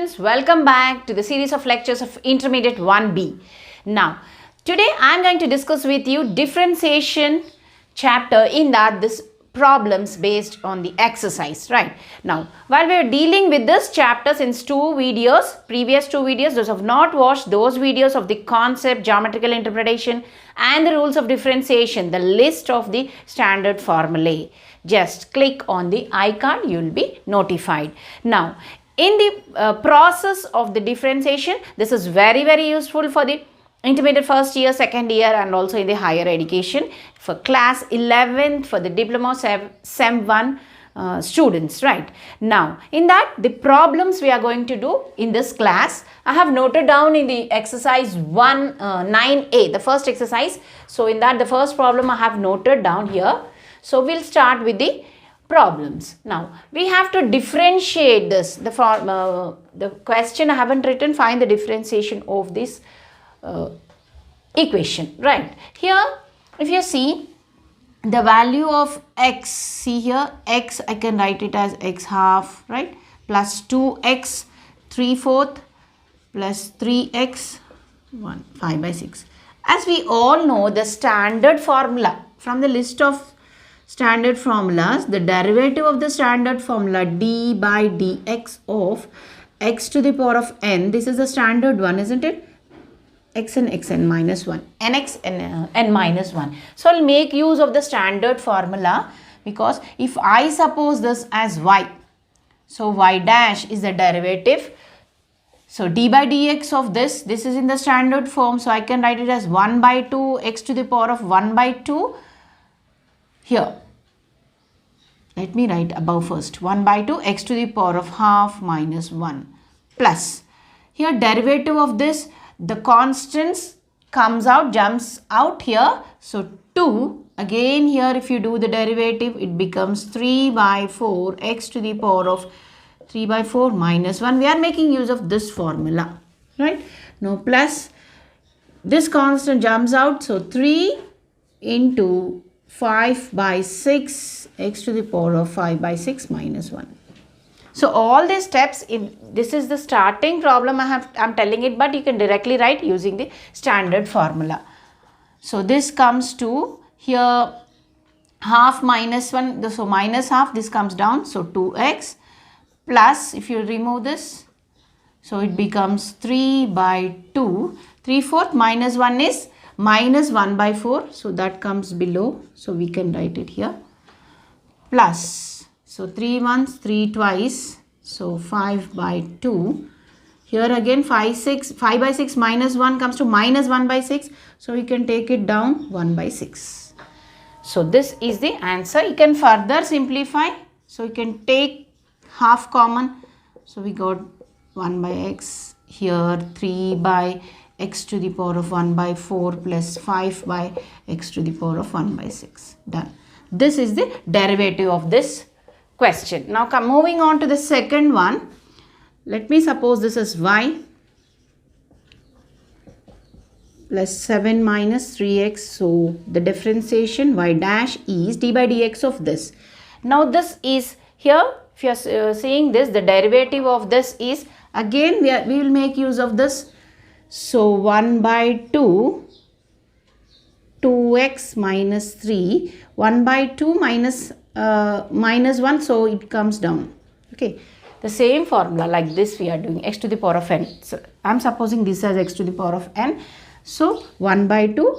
students, welcome back to the series of lectures of Intermediate 1B. Now, today I am going to discuss with you differentiation chapter, in that this problems based on the exercise, right? Now, while we are dealing with this chapter since previous two videos, those who have not watched those videos of the concept, geometrical interpretation and the rules of differentiation, the list of the standard formulae, just click on the icon, you will be notified. Now, in the process of the differentiation, this is very useful for the intermediate first year, second year and also in the higher education for class 11th for the diploma sem 1 students, right? Now, in that the problems we are going to do in this class, I have noted down in the exercise 9A, the first exercise. So, in that the first problem I have noted down here. So, we will start with the problems. Now, we have to differentiate this. The question I haven't written, find the differentiation of this equation, right? Here, if you see the value of x, see here x, I can write it as x half, right? Plus 2x 3/4 plus 3x 5 by 6. As we all know, the standard formula from the list of standard formulas, the derivative of the standard formula d by dx of x to the power of n, this is the standard one, isn't it? xn minus 1, nx n minus 1. So, I will make use of the standard formula, because if I suppose this as y, so y dash is the derivative. So, d by dx of this is in the standard form. So, I can write it as 1 by 2 x to the power of 1 by 2 here. Let me write above first, 1 by 2 x to the power of half minus 1 plus, here derivative of this, the constants jumps out here. So, 2, again here if you do the derivative, it becomes 3 by 4 x to the power of 3 by 4 minus 1. We are making use of this formula, right? Now, plus this constant jumps out. So, 3 into 5 by 6 x to the power of 5 by 6 minus 1. So, all these steps, this is the starting problem I am telling it, but you can directly write using the standard formula. So, this comes to here half minus 1, so minus half, this comes down, so 2x plus, if you remove this, so it becomes 3 by 2, 3/4 minus 1 is minus 1 by 4, so that comes below, so we can write it here, plus, so 3 once, 3 twice, so 5 by 2, here again 5 by 6 minus 1 comes to minus 1 by 6, so we can take it down 1 by 6. So this is the answer. You can further simplify, so you can take half common, so we got 1 by x, here 3 by x to the power of 1 by 4 plus 5 by x to the power of 1 by 6. Done. This is the derivative of this question. Now, moving on to the second one. Let me suppose this is y plus 7 minus 3x. So, the differentiation y dash is d by dx of this. Now, this is here, if you are seeing this, the derivative of this is, again we will make use of this. So, 1 by 2, 2x minus 3, 1 by 2 minus 1, so it comes down. Okay, the same formula like this we are doing, x to the power of n. So, I am supposing this as x to the power of n. So, 1 by 2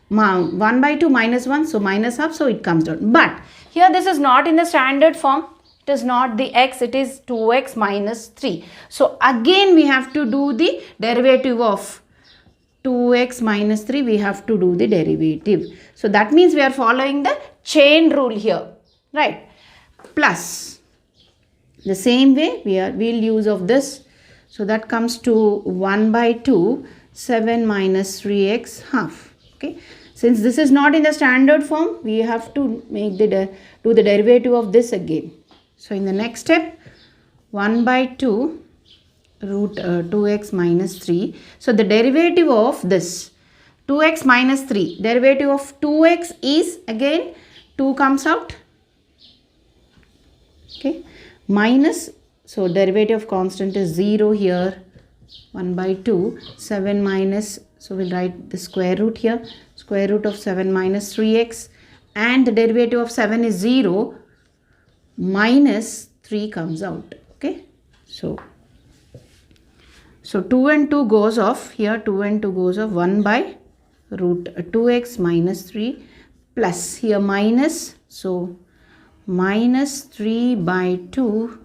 minus 1, so minus half, so it comes down. But here this is not in the standard form. It is not the x, it is 2x minus 3. So, again we have to do the derivative of 2x minus 3, we have to do the derivative. So, that means we are following the chain rule here, right? Plus, the same way we will use of this. So, that comes to 1 by 2, 7 minus 3x half. Okay. Since this is not in the standard form, we have to make do the derivative of this again. So, in the next step, 1 by 2 root 2x minus 3. So, the derivative of this 2x minus 3, derivative of 2x is, again 2 comes out, okay, minus so derivative of constant is 0 here, 1 by 2, 7 minus, so we'll write the square root here, square root of 7 minus 3x, and the derivative of 7 is 0, minus 3 comes out, okay. So 2 and 2 goes off, here 2 and 2 goes off, 1 by root 2x minus 3 plus here minus, so minus 3 by 2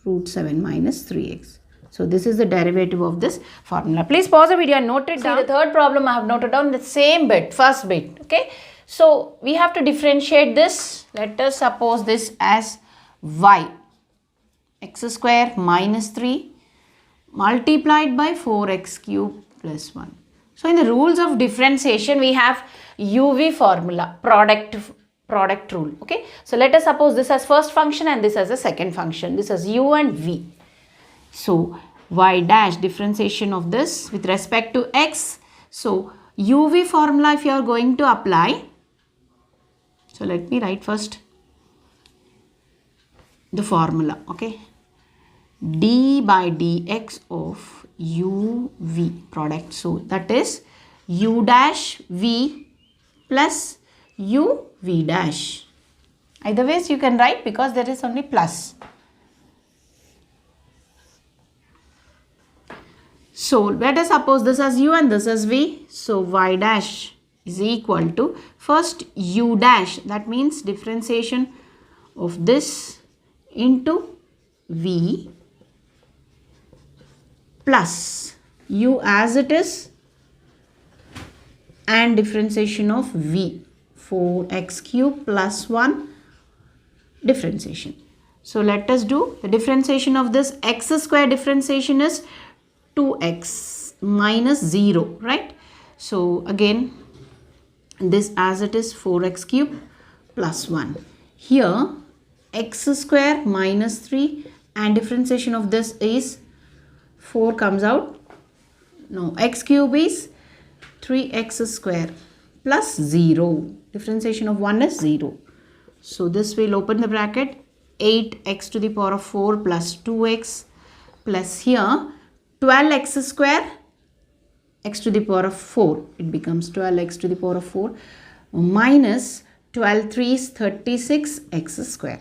root 7 minus 3x. So this is the derivative of this formula. Please pause the video and note it down. See, the third problem I have noted down the same bit, first bit, okay. So we have to differentiate this. Let us suppose this as y, x square minus 3 multiplied by 4x cube plus 1. So in the rules of differentiation, we have UV formula, product rule, okay. So let us suppose this as first function and this as a second function. This is u and v. So y dash, differentiation of this with respect to x. So UV formula if you are going to apply. So let me write first the formula, okay. D by dx of UV product. So that is u dash v plus u v dash. Either ways you can write because there is only plus. So let us suppose this as u and this as v. So y dash is equal to first u dash, that means differentiation of this into v plus u as it is and differentiation of v, 4x cube plus 1 differentiation. So let us do the differentiation of this x square differentiation is 2x minus 0, right. So again this as it is 4x cube plus 1. Here x square minus 3 and differentiation of this is 4 comes out. No, x cube is 3x square plus 0. Differentiation of 1 is 0. So this will open the bracket, 8x to the power of 4 plus 2x plus here 12x square x to the power of 4. It becomes 12x to the power of 4 minus 12 3 is 36x square.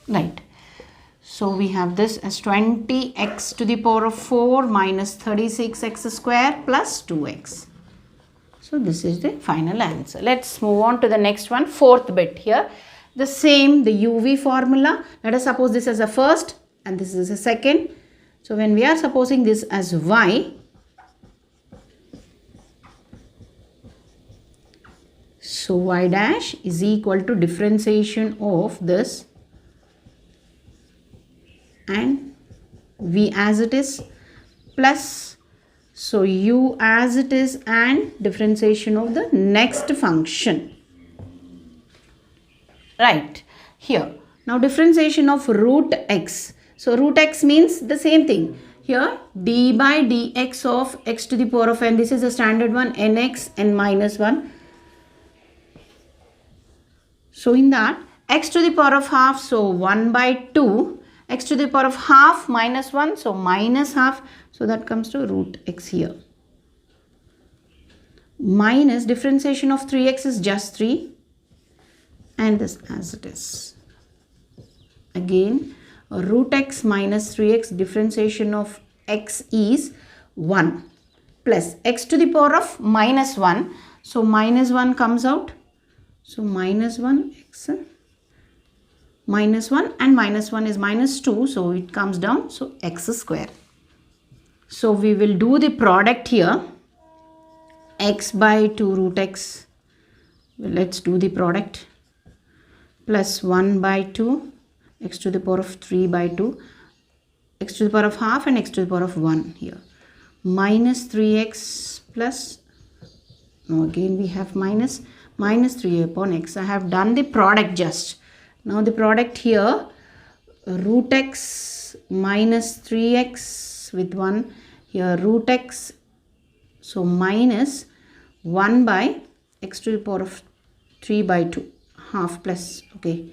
Right. So we have this as 20x to the power of 4 minus 36x square plus 2x. So this is the final answer. Let's move on to the next one, fourth bit here. The same, the UV formula. Let us suppose this as a first and this is a second. So when we are supposing this as y, so y dash is equal to differentiation of this and v as it is plus, so u as it is and differentiation of the next function. Right, here. Now differentiation of root x. So root x means the same thing. Here d by dx of x to the power of n. This is a standard one, nx n minus 1. So in that x to the power of half, so 1 by 2. X to the power of half minus 1, so minus half. So that comes to root x here. Minus differentiation of 3x is just 3. And this as it is. Again root x minus 3x, differentiation of x is 1 plus x to the power of minus 1. So minus 1 comes out. So minus 1 x minus 1 and minus 1 is minus 2. So it comes down. So x square. So we will do the product here. X by 2 root x. Well, let's do the product. Plus 1 by 2 x to the power of 3 by 2 x to the power of half and x to the power of 1 here minus 3x plus, no, again we have minus 3 upon x. I have done the product just. Now the product here, root x minus 3x with 1 here root x, so minus 1 by x to the power of 3 by 2 half plus, okay.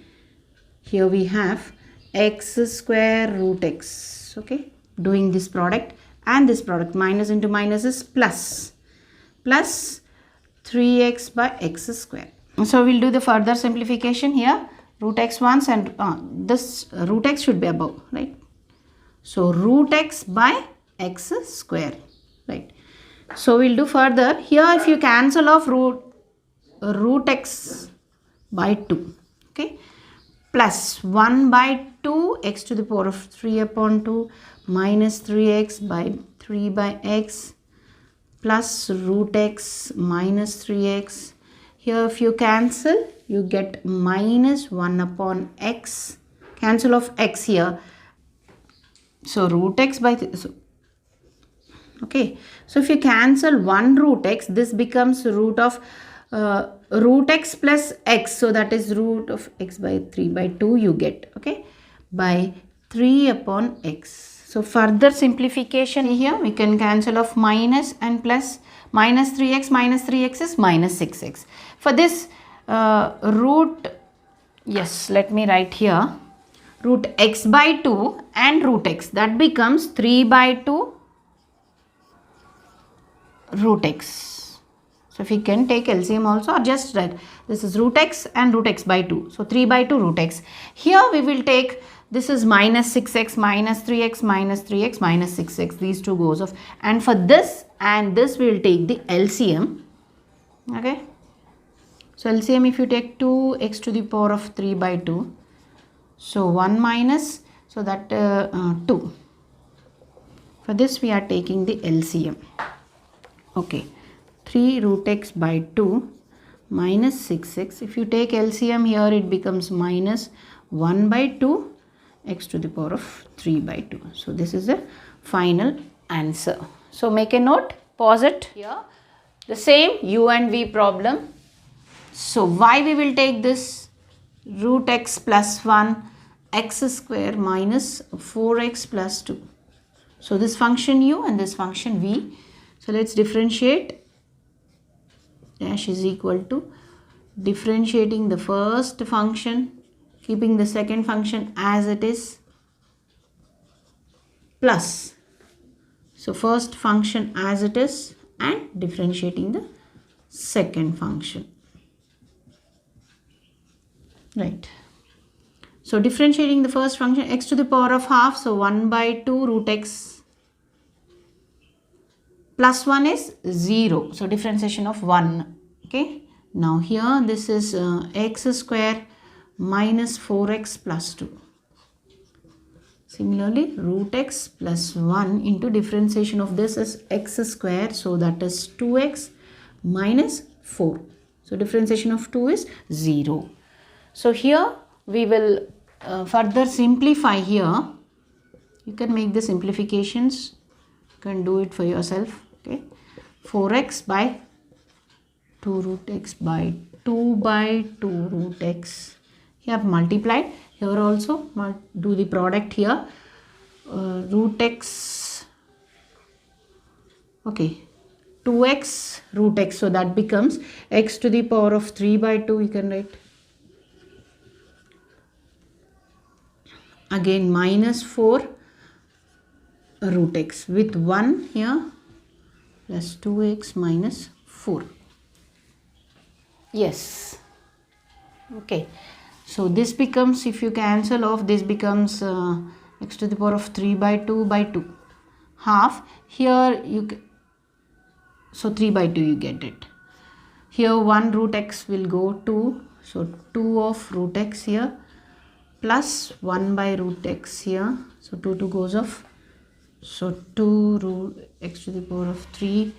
Here we have x square root x. Okay, doing this product and this product, minus into minus is plus 3x by x square. So we'll do the further simplification here. Root x once and this root x should be above, right? So root x by x square, right? So we'll do further here. If you cancel off root x by 2, okay, plus 1 by 2 x to the power of 3 upon 2 minus 3x by 3 by x plus root x minus 3x. Here if you cancel, you get minus 1 upon x. Cancel of x here. So root x by okay. So if you cancel 1 root x, this becomes root of root x plus x. So that is root of x by 3 by 2 you get. Okay. By 3 upon x. So further simplification here, we can cancel off minus and plus. Minus 3x is minus 6x. For this root, yes, let me write here. Root x by 2 and root x, that becomes 3 by 2 root x. So if you can take LCM also, or just write this is root x and root x by 2. So 3 by 2 root x. Here we will take, this is minus 6x minus 3x minus 3x minus 6x. These two goes off. And for this and this we will take the LCM. Okay. So LCM, if you take 2x to the power of 3 by 2. So 1 minus, so that 2. For this we are taking the LCM. Okay. 3 root x by 2 minus 6x. If you take LCM here, it becomes minus 1 by 2 x to the power of 3 by 2. So this is the final answer. So make a note, pause it here. The same u and v problem. So y we will take this root x plus 1 x square minus 4x plus 2. So this function u and this function v. So let's differentiate. Dash is equal to differentiating the first function, keeping the second function as it is, plus. So first function as it is and differentiating the second function. Right. So differentiating the first function, x to the power of half. So 1 by 2 root x plus 1 is 0. So differentiation of 1. Okay. Now here this is x square minus 4x plus 2. Similarly, root x plus 1 into differentiation of this is x square. So that is 2x minus 4. So differentiation of 2 is 0. So here we will further simplify here. You can make the simplifications. You can do it for yourself. Okay. 4x by 2 root x by 2 by 2 root x. Here I have multiplied. Here also do the product here. Root x. Okay. 2x root x. So that becomes x to the power of 3 by 2. You can write. Again minus 4 root x with 1 here plus 2x minus 4. Yes. Okay. So this becomes, if you cancel off, this becomes x to the power of 3 by 2 by 2. Half. Here you, so 3 by 2 you get it. Here 1 root x will go 2. So 2 of root x here. Plus 1 by root x here. So 2 goes off. So 2 root x to the power of 3,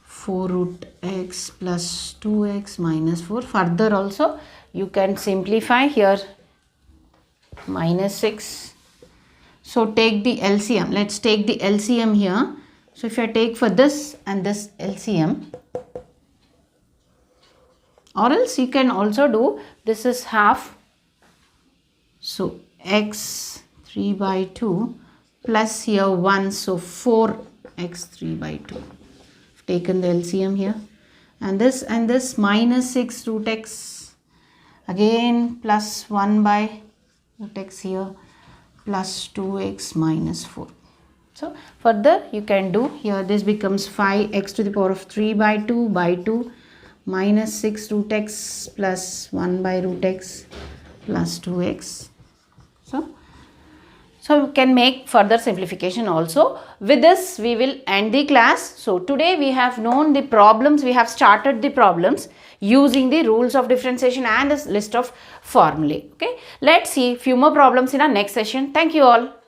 4 root x plus 2x minus 4. Further also you can simplify here minus 6. So take the LCM. Let's take the LCM here. So if I take for this and this LCM, or else you can also do, this is half. So x 3 by 2 plus here 1. So 4x 3 by 2. I've taken the LCM here. And this minus 6 root x. Again plus 1 by root x here. plus 2x minus 4. So further you can do here, this becomes 5x to the power of 3 by 2 minus 6 root x plus 1 by root x plus 2x. So we can make further simplification also. With this we will end the class. So today we have known the problems, we have started the problems using the rules of differentiation and a list of formulae. Okay, let's see few more problems in our next session. Thank you all.